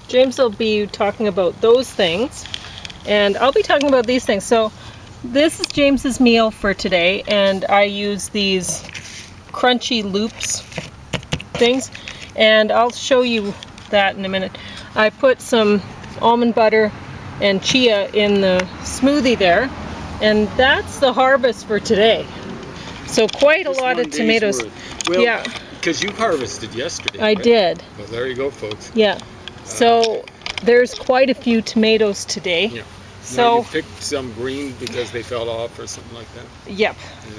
James will be talking about those things, and I'll be talking about these things. So this is James's meal for today, and I use these crunchy loops things, and I'll show you that in a minute. I put some almond butter and chia in the smoothie there, and that's the harvest for today. So quite Just a lot of tomatoes. Well, yeah, because you harvested yesterday. I did. Well, there you go, folks. Yeah. So there's quite a few tomatoes today. Yeah. So now you picked some green because they fell off or something like that? Yep.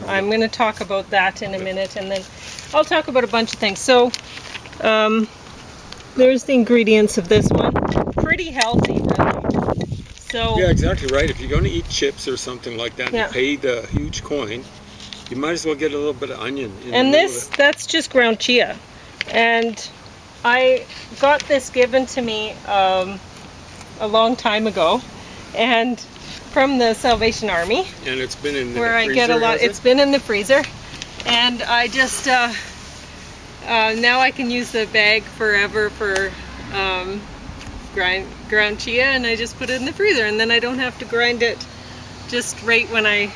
I'm going to talk about that in a minute, and then I'll talk about a bunch of things. So there's the ingredients of this one. Pretty healthy, really. So yeah, exactly right. If you're going to eat chips or something like that and pay the huge coin, you might as well get a little bit of onion in and the that's just ground chia. And I got this given to me a long time ago, and from the Salvation Army. And it's been in the where freezer, I get a lot. It's been in the freezer, and I just now I can use the bag forever for ground chia, and I just put it in the freezer, and then I don't have to grind it just right when I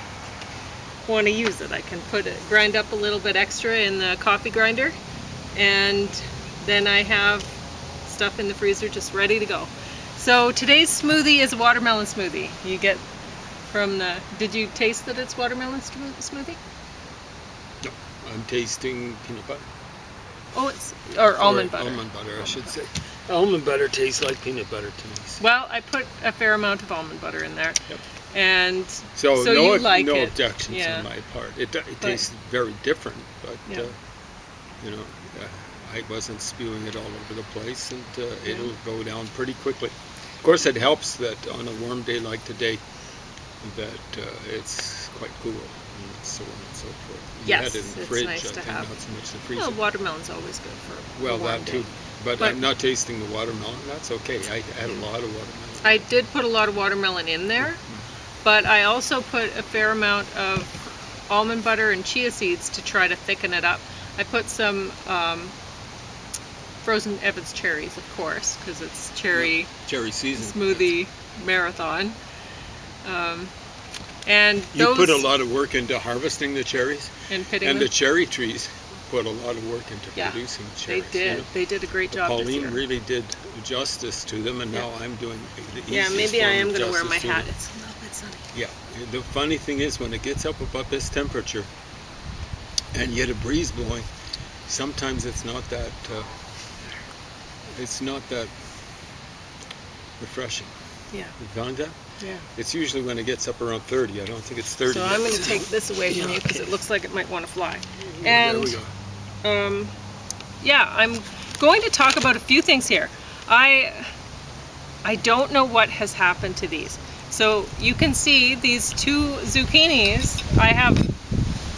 want to use it. I can grind up a little bit extra in the coffee grinder, and then I have stuff in the freezer just ready to go. So today's smoothie is a watermelon smoothie. You get from the, did you taste that it's watermelon smoothie? No, I'm tasting peanut butter. Oh, or almond butter. Almond butter, I should say. Almond butter tastes like peanut butter to me. Well, I put a fair amount of almond butter in there. Yep. And so you like no it. objections on my part. It tastes very different, but you know, I wasn't spewing it all over the place, and it'll go down pretty quickly. Of course, it helps that on a warm day like today, that it's quite cool, and so on and so forth. You had it in the fridge, nice to have. Not so much the freezer. Well, watermelon's always good for well, a warm that too. day. But I'm not tasting the watermelon. That's okay. I had a lot of watermelon. I did put a lot of watermelon in there, but I also put a fair amount of almond butter and chia seeds to try to thicken it up. I put some frozen Evans cherries, of course, because it's cherry season smoothie marathon. And you put a lot of work into harvesting the cherries, and pitting and them. the cherry trees put a lot of work into producing cherries. They did. You know? They did a great job this year. Pauline really did justice to them, and now I'm doing the easiest. Yeah, maybe I am going to wear my hat. It's a little bit sunny. Yeah. The funny thing is, when it gets up above this temperature, and you get a breeze blowing, sometimes it's not that. It's not that refreshing. Yeah. You found that? Yeah. It's usually when it gets up around 30. I don't think it's 30 So yet. I'm going to take this away from you because it looks like it might want to fly. There we And yeah, I'm going to talk about a few things here. I don't know what has happened to these. So you can see these two zucchinis. I have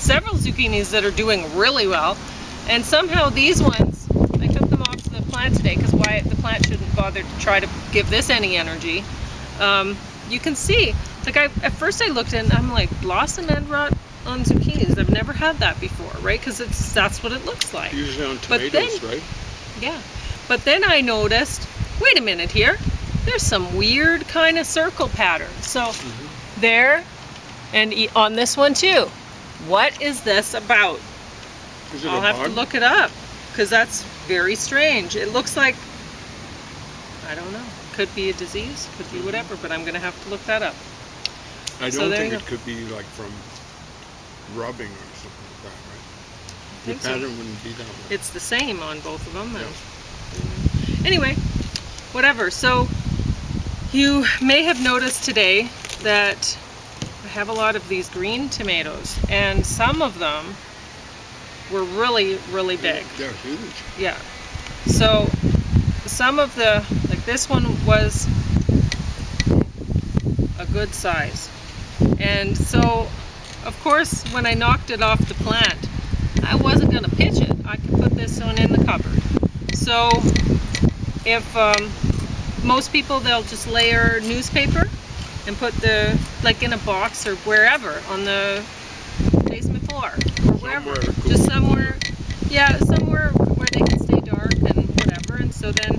several zucchinis that are doing really well, and somehow these ones, I took them off the plant today because the plant shouldn't bother to try to give this any energy. You can see, like at first I looked and I'm like, blossom end rot on zucchinis. I've never had that before, right? Because that's what it looks like. Usually on tomatoes, right? Yeah. But then I noticed, wait a minute here, there's some weird kind of circle pattern. So there, and on this one too. What is this about? Is it I'll have to look it up because that's very strange. It looks like, I don't know, could be a disease, could be whatever, but I'm going to have to look that up. I don't think it could be like from rubbing or something like that, right? The pattern wouldn't be that way. It's the same on both of them. Yeah. Anyway, whatever. So you may have noticed today that I have a lot of these green tomatoes, and some of them were really, really big. They're huge. Yeah. So some of like this one was a good size. And so, of course, when I knocked it off the plant, I wasn't going to pitch it. I could put this one in the cupboard. So if most people, they'll just layer newspaper and put like in a box or wherever on the basement floor or wherever, just somewhere, somewhere where they can stay dark and whatever. And so then,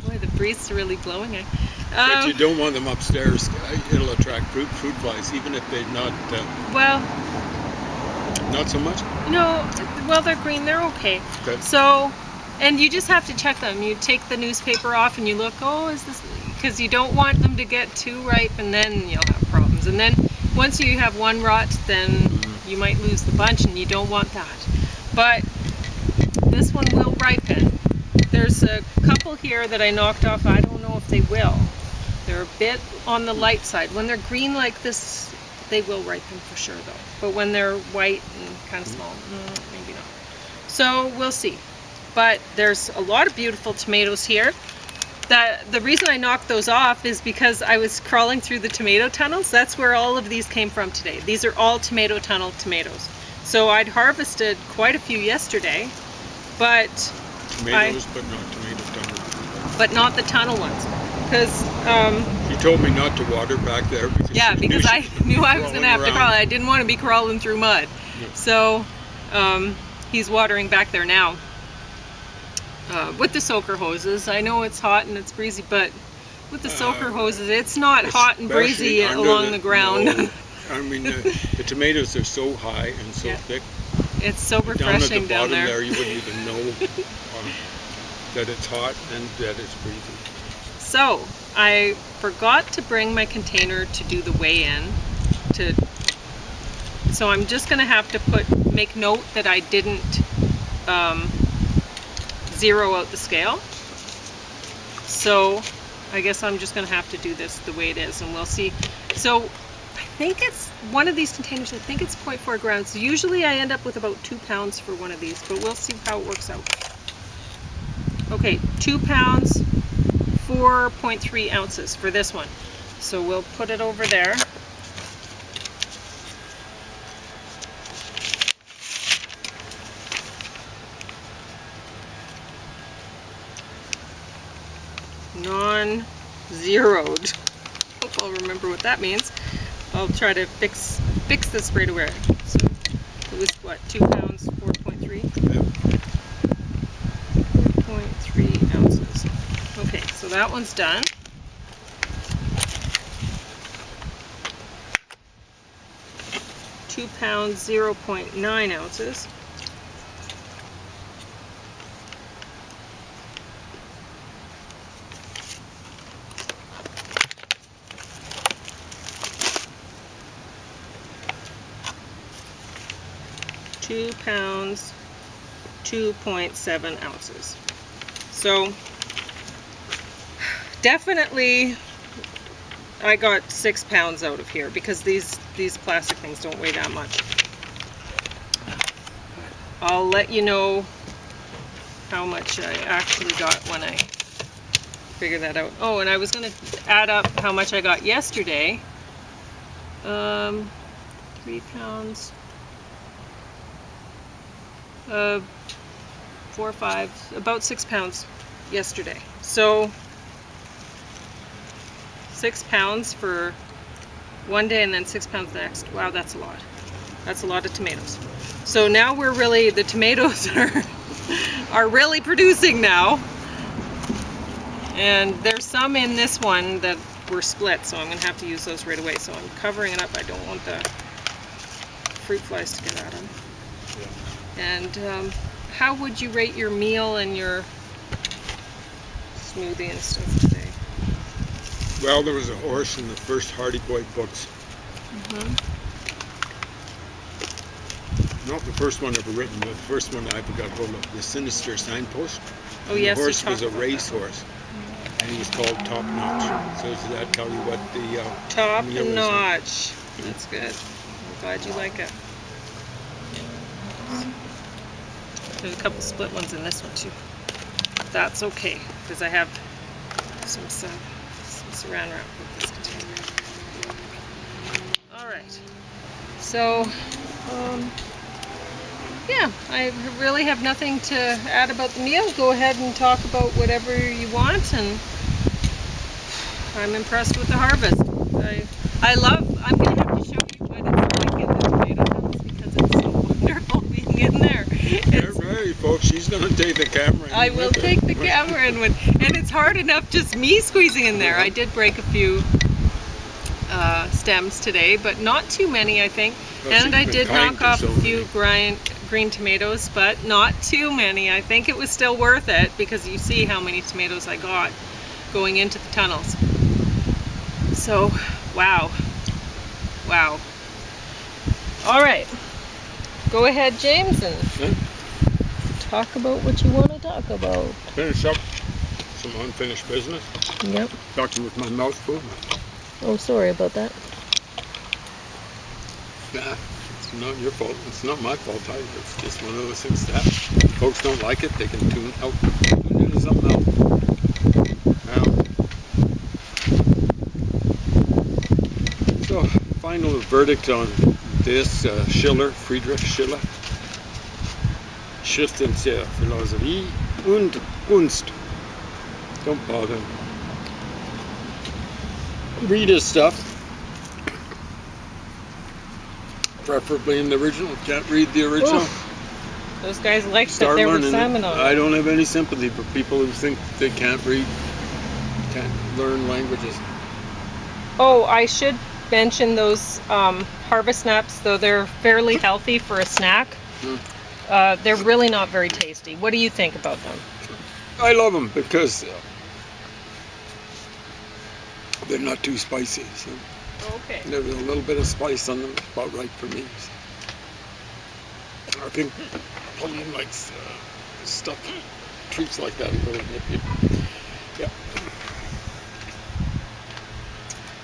boy, the breeze breeze is really blowing it. But you don't want them upstairs. It'll attract fruit flies, even if they're not. Well, not so much. no. Well, they're green. They're okay. Okay. So, and you just have to check them. You take the newspaper off and you look. Oh, is this? Because you don't want them to get too ripe, and then you'll have problems. And then once you have one rot, then you might lose the bunch, and you don't want that. But this one will ripen. There's a couple here that I knocked off. I don't know if they will. They're a bit on the light side. When they're green like this, they will ripen for sure though. But when they're white and kind of small, maybe not. So we'll see. But there's a lot of beautiful tomatoes here. The reason I knocked those off is because I was crawling through the tomato tunnels. That's where all of these came from today. These are all tomato tunnel tomatoes. So I'd harvested quite a few yesterday, but tomatoes, but not tomato tunnel. But not the tunnel ones, because you told me not to water back there. Because I knew I was going to have to crawl. I didn't want to be crawling through mud. Yeah. So he's watering back there now with the soaker hoses. I know it's hot and it's breezy, but with the soaker hoses, it's not hot and breezy along the ground. No. I mean, the tomatoes are so high and so thick. It's so refreshing down there. Down at the bottom there, you wouldn't even know that it's hot and that it's breezy. So, I forgot to bring my container to do the weigh-in. So I'm just going to have to make note that I didn't zero out the scale. So, I guess I'm just going to have to do this the way it is, and we'll see. So, I think it's one of these containers, I think it's 0.4 grams. Usually I end up with about 2 pounds for one of these, but we'll see how it works out. Okay, 2 pounds, 4.3 ounces for this one. So we'll put it over there. Non-zeroed. Hope I'll remember what that means. I'll try to fix this right away. So it was what, 2 pounds, 4.3? 4.3 ounces. Okay, so that one's done. £2, 0.9 ounces. £2, 2.7 ounces. So definitely I got 6 pounds out of here because these plastic things don't weigh that much. I'll let you know how much I actually got when I figure that out. Oh, and I was going to add up how much I got yesterday. 3 pounds. 4, 5, about 6 pounds yesterday. So 6 pounds for one day and then 6 pounds the next. Wow, that's a lot. That's a lot of tomatoes. So now the tomatoes are really producing now. And there's some in this one that were split, so I'm going to have to use those right away. So I'm covering it up. I don't want the fruit flies to get at them. And how would you rate your meal and your smoothie and stuff today? Well, there was a horse in the first Hardy Boy books. Not the first one ever written, but the first one I got hold of, The Sinister Signpost. Oh, yes, the horse was a racehorse, and he was called Top Notch. So does that tell you what the Top meal Notch. is? That's good. I'm glad you like it. There's a couple split ones in this one too. That's okay, because I have some saran wrap with this container. Alright, so yeah, I really have nothing to add about the meal. Go ahead and talk about whatever you want, and I'm impressed with the harvest. I'm going to have to show you what it's like in the tomato house because it's so wonderful being in there. They're very folks. She's going to take the camera. I will take the camera in with, and it's hard enough just me squeezing in there. I did break a few stems today, but not too many, I think. And I did knock off a few green tomatoes, but not too many. I think it was still worth it because you see how many tomatoes I got going into the tunnels. So, wow. Wow. All right. Go ahead, James, and talk about what you want to talk about. Finish up some unfinished business. Yep. Talking with my mouth full. Oh, sorry about that. Nah, it's not your fault. It's not my fault either. It's just one of those things that happen. Folks don't like it, they can tune out. Tune into something else. So, final verdict on this Friedrich Schiller. Schriftens der Philosophie und Kunst. Don't bother. Read his stuff. Preferably in the original. Can't read the original. Oof. Those guys like that there were salmon on it. I don't have any sympathy for people who think they can't read, can't learn languages. Oh, I should mention those harvest snaps, though they're fairly healthy for a snack. They're really not very tasty. What do you think about them? I love them because they're not too spicy. So okay. There's a little bit of spice on them, about right for me. I think Pauline likes stuff, treats like that a little bit. Yeah.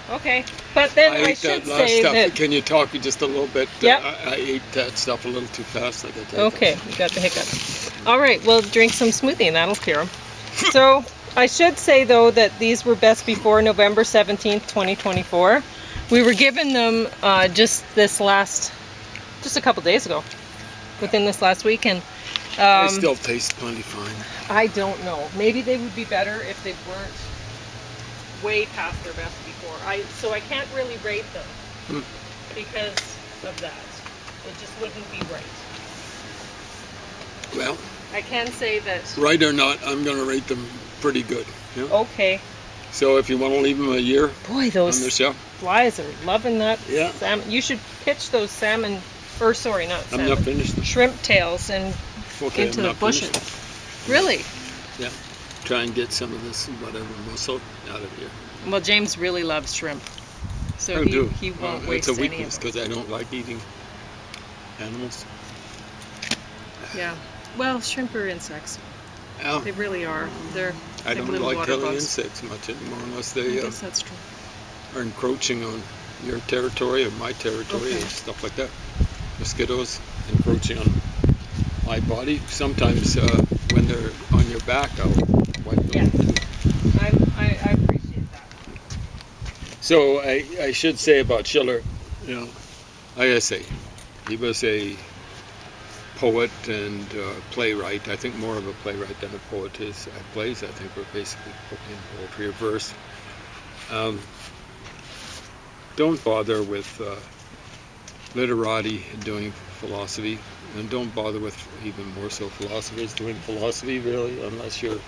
Okay, but then I ate should that last say stuff. that. Can you talk just a little bit? Yep. I ate that stuff a little too fast. I got the Okay, you got the hiccups. All right, we'll drink some smoothie and that'll cure them. So I should say though that these were best before November 17th, 2024. We were given them just a couple days ago, within this last week, and they still taste plenty fine. I don't know. Maybe they would be better if they weren't way past their best before. So I can't really rate them because of that. It just wouldn't be right. Well, I can say that. Right or not, I'm going to rate them pretty good. Yeah? Okay. So if you want to leave them a year, boy, those on the shelf, flies are loving that yeah. salmon. You should pitch those salmon, or sorry, not salmon. I'm not finished. Shrimp tails and into the bushes. Really? Yeah. Try and get some of this whatever muscle out of here. Well, James really loves shrimp, so he won't waste any of them. It's a any weakness because I don't like eating animals. Yeah. Well, shrimp are insects. Oh. They really are. I don't like water killing bugs. insects much anymore unless they I guess that's true. are encroaching on your territory or my territory and stuff like that. Mosquitoes encroaching on my body. Sometimes when they're on your back, I'll wipe them Yeah. too. I appreciate that. So I should say about Schiller, like I say, he was a poet and playwright. I think more of a playwright than a poet is at plays. I think we're basically in poetry or verse. Don't bother with literati doing philosophy, and don't bother with even more so philosophers doing philosophy, really, unless you're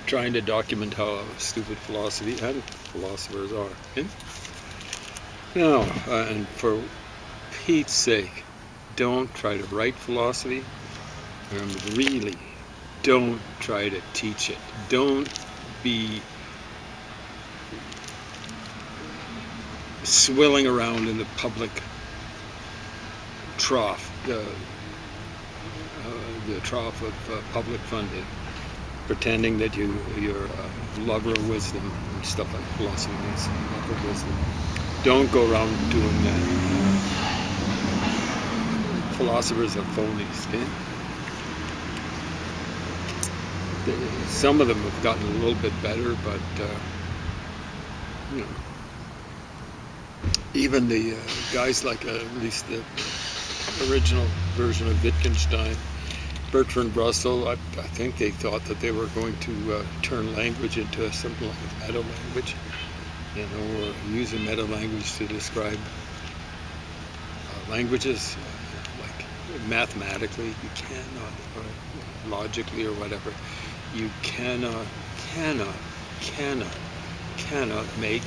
trying to document how stupid philosophy and philosophers are. Okay? No, and for Pete's sake, don't try to write philosophy, and really don't try to teach it. Don't be swilling around in the public trough, the trough of public funding, pretending that you're a lover of wisdom and stuff like philosophy means lover of wisdom. Don't go around doing that. Philosophers are phonies, okay? Some of them have gotten a little bit better, but even the guys like at least the original version of Wittgenstein, Bertrand Russell, I think they thought that they were going to turn language into something like a meta language, or use a meta language to describe languages like mathematically, you cannot, or logically or whatever, you cannot make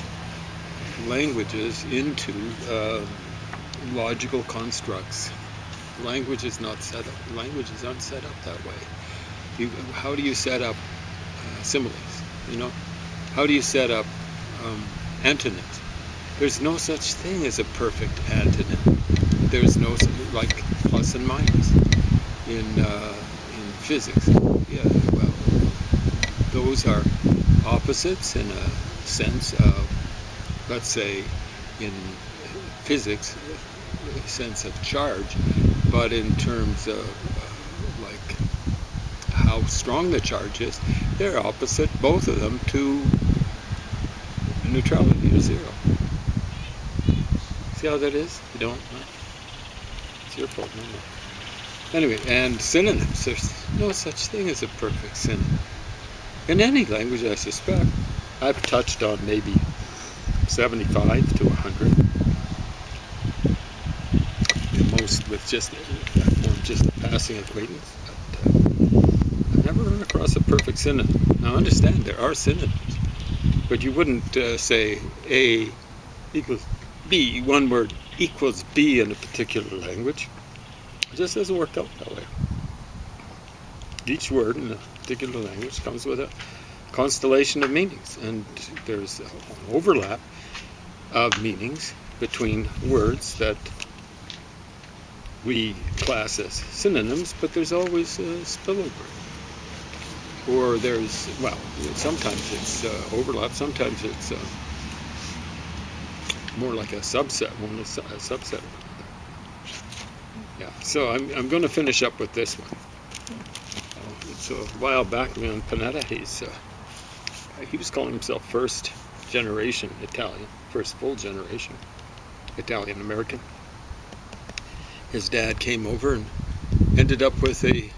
languages into logical constructs. Languages aren't set up that way. How do you set up similes? You know, how do you set up antonyms? There's no such thing as a perfect antonym. There's no, like plus and minus in physics. Yeah, well, those are opposites in a sense of, let's say, in physics, a sense of charge, but in terms of like how strong the charge is, they're opposite, both of them, to neutrality or zero. See how that is? You don't? No? It's your fault. No. Anyway, and synonyms. There's no such thing as a perfect synonym. In any language, I suspect. I've touched on maybe 75 to 100. Most with just a passing acquaintance. But I've never run across a perfect synonym. Now, understand, there are synonyms. But you wouldn't say A equals B, one word equals B in a particular language. It just doesn't work out that way. Each word in a particular language comes with a constellation of meanings, and there's an overlap of meanings between words that we class as synonyms, but there's always a spillover. Or there's, well, sometimes it's overlap, sometimes it's more like a subset, a subset of another. Yeah, so I'm going to finish up with this one. It's a while back, Leon Panetta, he was calling himself first generation Italian, first full generation Italian American. His dad came over and ended up with a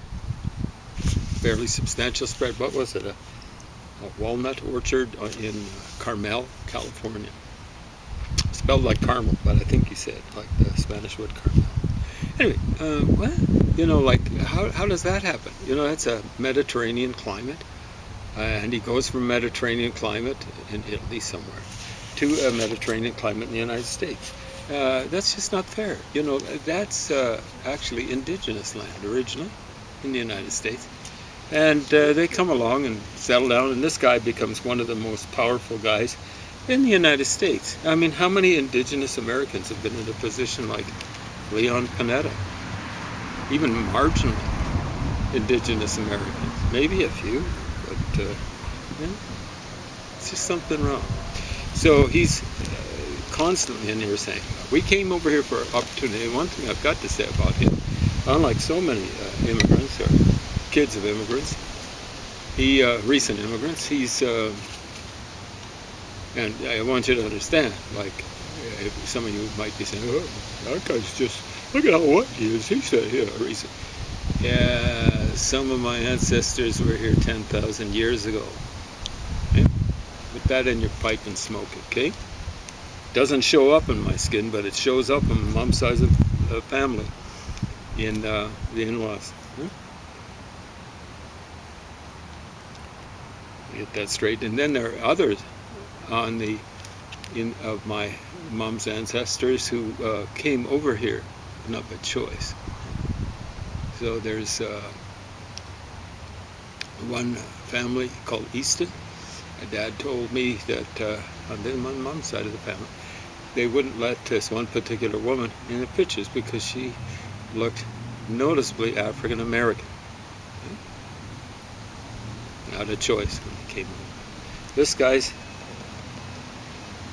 fairly substantial spread. What was it? A walnut orchard in Carmel, California. Spelled like caramel, but I think he said like the Spanish word Carmel. Anyway, what? You know, like how does that happen? You know, that's a Mediterranean climate, and he goes from Mediterranean climate in Italy somewhere to a Mediterranean climate in the United States. That's just not fair. You know, that's actually indigenous land originally in the United States. And they come along and settle down, and this guy becomes one of the most powerful guys in the United States. I mean, how many indigenous Americans have been in a position like Leon Panetta? Even marginal indigenous Americans. Maybe a few, but yeah, it's just something wrong. So he's constantly in here saying, we came over here for opportunity. One thing I've got to say about him, unlike so many immigrants or kids of immigrants, recent immigrants, he's, and I want you to understand, like, if some of you might be saying, oh, that guy's just, look at how white he is. He said, yeah, recent. Yeah, some of my ancestors were here 10,000 years ago. Okay? Put that in your pipe and smoke it, okay? Doesn't show up in my skin, but it shows up in mom's side of the family, in the in-laws. Get that straight. And then there are others on of my mom's ancestors who came over here, not by choice. So there's one family called Easton. My dad told me that on my mom's side of the family, they wouldn't let this one particular woman in the pictures because she looked noticeably African American. Not a choice when they came over. This guy's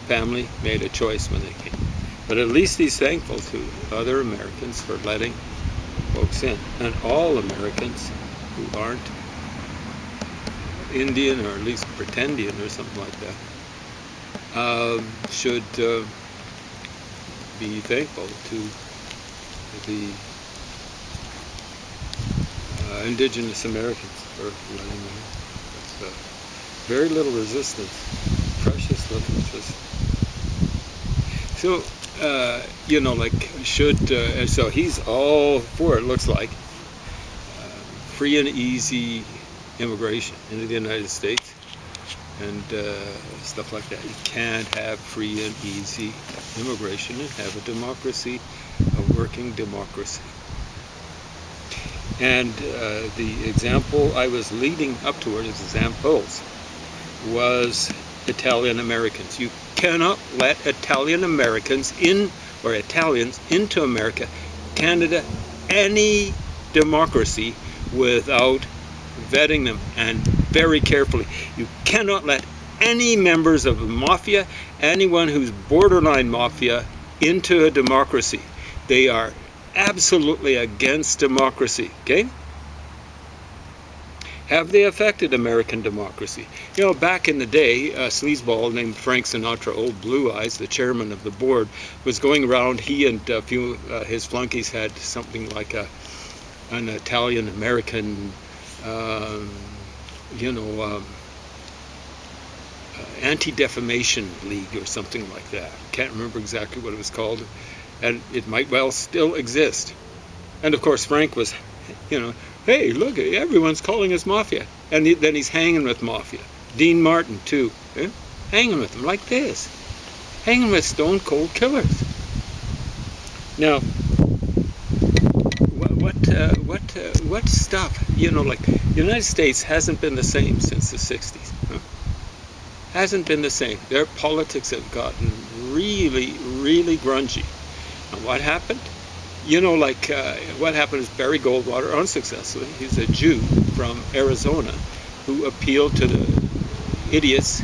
family made a choice when they came. But at least he's thankful to other Americans for letting folks in. And all Americans who aren't Indian, or at least pretendian or something like that, should be thankful to the indigenous Americans for letting them in. With very little resistance, precious little resistance. So So he's all for it, looks like, free and easy immigration into the United States and stuff like that. You can't have free and easy immigration and have a democracy, a working democracy. And the example I was leading up toward, examples, was Italian Americans. You cannot let Italian Americans or Italians into America, Canada, any democracy without vetting them, and very carefully. You cannot let any members of the mafia, anyone who's borderline mafia, into a democracy. They are absolutely against democracy, okay? Have they affected American democracy? Back in the day, a sleazeball named Frank Sinatra, Old Blue Eyes, the chairman of the board, was going around. He and a few his flunkies had something like an Italian-American, anti-defamation league or something like that. Can't remember exactly what it was called, and it might well still exist. And of course, Frank was, hey, look, everyone's calling us mafia. And then he's hanging with mafia. Dean Martin, too. Hanging with them like this. Hanging with stone cold killers. Now, what stuff, the United States hasn't been the same since the 60s. Hasn't been the same. Their politics have gotten really, really grungy. And what happened? What happened is Barry Goldwater, unsuccessfully, he's a Jew from Arizona who appealed to the idiots,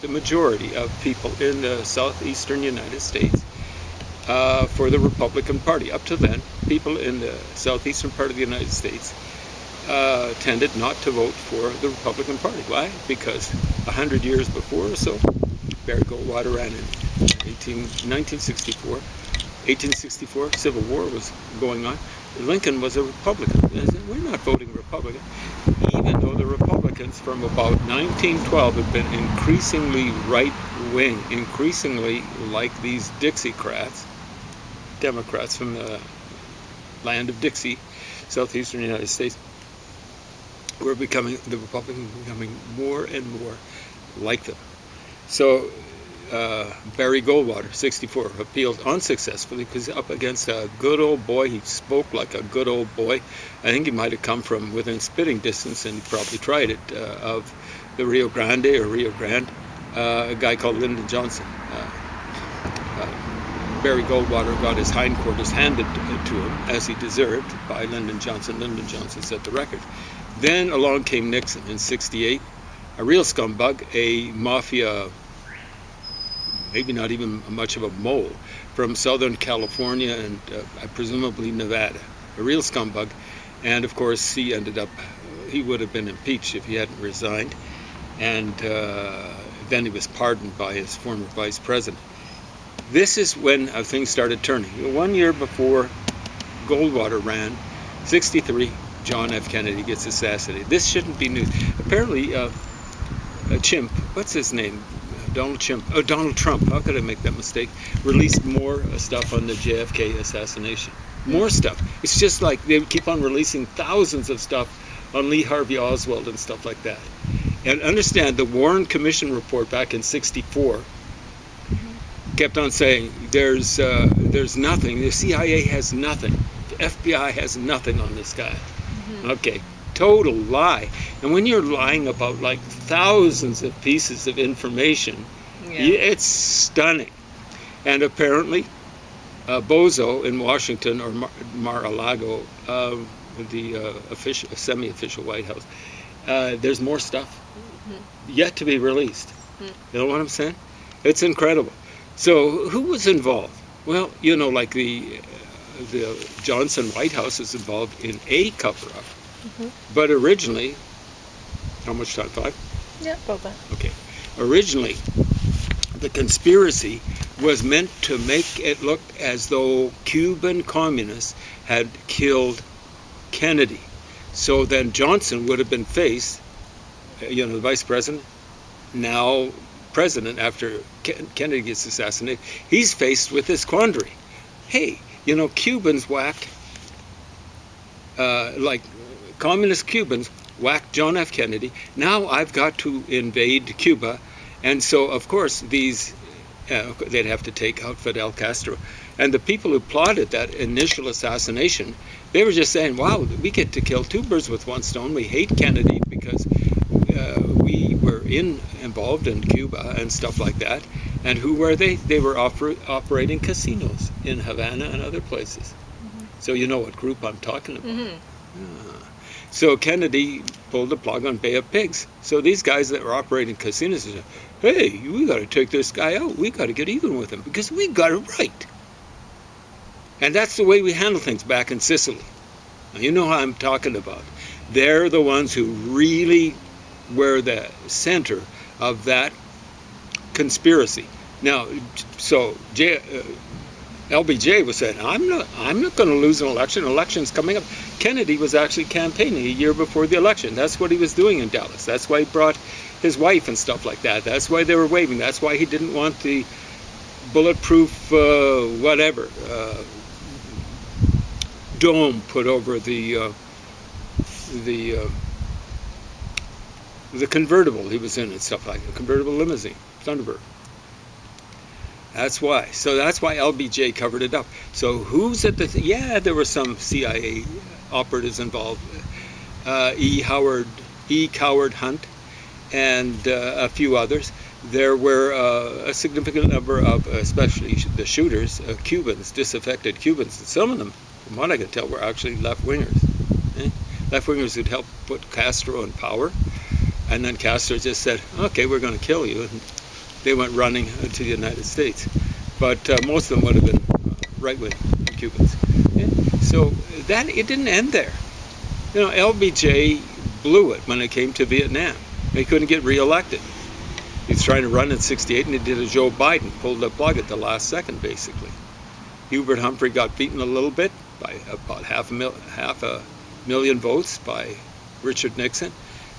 the majority of people in the southeastern United States, for the Republican Party. Up to then, people in the southeastern part of the United States tended not to vote for the Republican Party. Why? Because 100 years before or so, Barry Goldwater ran in 1964. 1864, Civil War was going on. Lincoln was a Republican. They said, we're not voting Republican. Even though the Republicans from about 1912 had been increasingly right-wing, increasingly like these Dixiecrats, Democrats from the land of Dixie, southeastern United States, the Republicans were becoming more and more like them. So Barry Goldwater, 64, appealed unsuccessfully because up against a good old boy. He spoke like a good old boy. I think he might have come from within spitting distance, and he probably tried it, of the Rio Grande, a guy called Lyndon Johnson. Barry Goldwater got his hindquarters handed to him, as he deserved, by Lyndon Johnson. Lyndon Johnson set the record. Then along came Nixon in 68, a real scumbag, a mafia, maybe not even much of a mole, from Southern California and presumably Nevada, a real scumbag. And of course, he would have been impeached if he hadn't resigned. And then he was pardoned by his former vice president. This is when things started turning. 1 year before Goldwater ran, 63, John F. Kennedy gets assassinated. This shouldn't be news. Apparently, a chimp, what's his name? Donald Trump, how could I make that mistake? Released more stuff on the JFK assassination. More stuff. It's just like they keep on releasing thousands of stuff on Lee Harvey Oswald and stuff like that. And understand, the Warren Commission report back in 64 kept on saying there's nothing. The CIA has nothing. The FBI has nothing on this guy. Okay. Total lie. And when you're lying about like thousands of pieces of information, it's stunning. And apparently, Bozo in Washington, or Mar-a-Lago, the semi-official White House, there's more stuff yet to be released. You know what I'm saying? It's incredible. So who was involved? Well, like the Johnson White House is involved in a cover-up. But originally, how much time? 5? Yeah, about that. Okay. Originally, the conspiracy was meant to make it look as though Cuban communists had killed Kennedy. So then Johnson would have been faced, the vice president, now president after Kennedy gets assassinated, he's faced with this quandary. Hey, you know, Cubans whack, like communist Cubans whacked John F. Kennedy. Now I've got to invade Cuba. And so, of course, they'd have to take out Fidel Castro. And the people who plotted that initial assassination, they were just saying, wow, we get to kill two birds with one stone. We hate Kennedy because we were involved in Cuba and stuff like that. And who were they? They were operating casinos in Havana and other places. So you know what group I'm talking about. So Kennedy pulled the plug on Bay of Pigs. So these guys that were operating casinos said, hey, we got to take this guy out. We got to get even with him because we got it right. And that's the way we handle things back in Sicily. Now, you know how I'm talking about. They're the ones who really were the center of that conspiracy. Now, so LBJ was saying, I'm not going to lose an election. Election's coming up. Kennedy was actually campaigning a year before the election. That's what he was doing in Dallas. That's why he brought his wife and stuff like that. That's why they were waving. That's why he didn't want the bulletproof dome put over the convertible he was in and stuff like that. Convertible limousine, Thunderbird. That's why. So that's why LBJ covered it up. So who's at the... yeah, there were some CIA operatives involved. E. Coward Hunt and a few others. There were a significant number of, especially the shooters, Cubans, disaffected Cubans. And some of them, from what I can tell, were actually left-wingers. Left-wingers who'd helped put Castro in power. And then Castro just said, okay, we're going to kill you. And they went running to the United States. But most of them would have been right-wing Cubans. So that it didn't end there. You know, LBJ blew it when it came to Vietnam. He couldn't get reelected. He was trying to run in '68, and he did a Joe Biden, pulled the plug at the last second, basically. Hubert Humphrey got beaten a little bit by about half a million votes by Richard Nixon,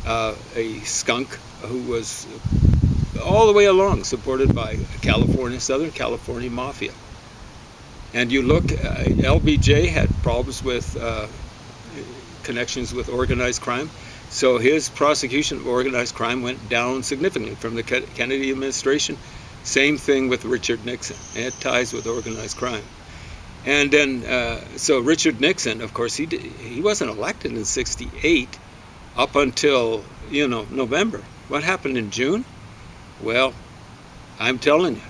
a skunk who was all the way along supported by Southern California mafia. And you look, LBJ had problems with connections with organized crime. So his prosecution of organized crime went down significantly from the Kennedy administration. Same thing with Richard Nixon. He had ties with organized crime. And then, so Richard Nixon, of course, he wasn't elected in '68 up until, November. What happened in June? Well, I'm telling you,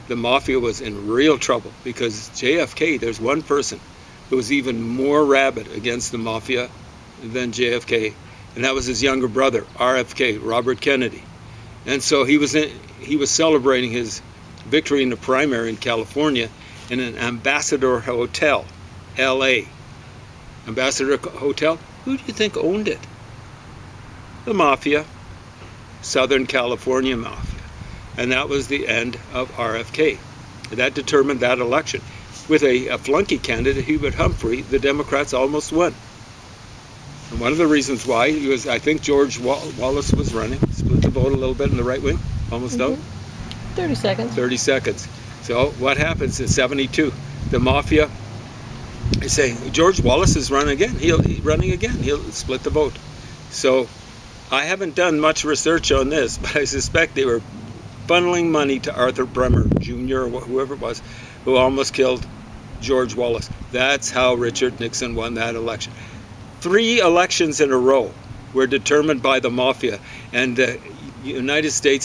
the mafia was in real trouble because JFK, there's one person who was even more rabid against the mafia than JFK, and that was his younger brother, RFK, Robert Kennedy. And so he was celebrating his victory in the primary in California in an Ambassador Hotel, L.A. Ambassador Hotel, who do you think owned it? The mafia, Southern California mafia. And that was the end of RFK. That determined that election. With a flunky candidate, Hubert Humphrey, the Democrats almost won. And one of the reasons why was, I think George Wallace was running, split the vote a little bit in the right wing, almost out. 30 seconds. 30 seconds. So what happens in '72? The mafia is saying, George Wallace is running again. He'll split the vote. So I haven't done much research on this, but I suspect they were funneling money to Arthur Bremer Jr. or whoever it was, who almost killed George Wallace. That's how Richard Nixon won that election. 3 elections in a row were determined by the mafia, and the United States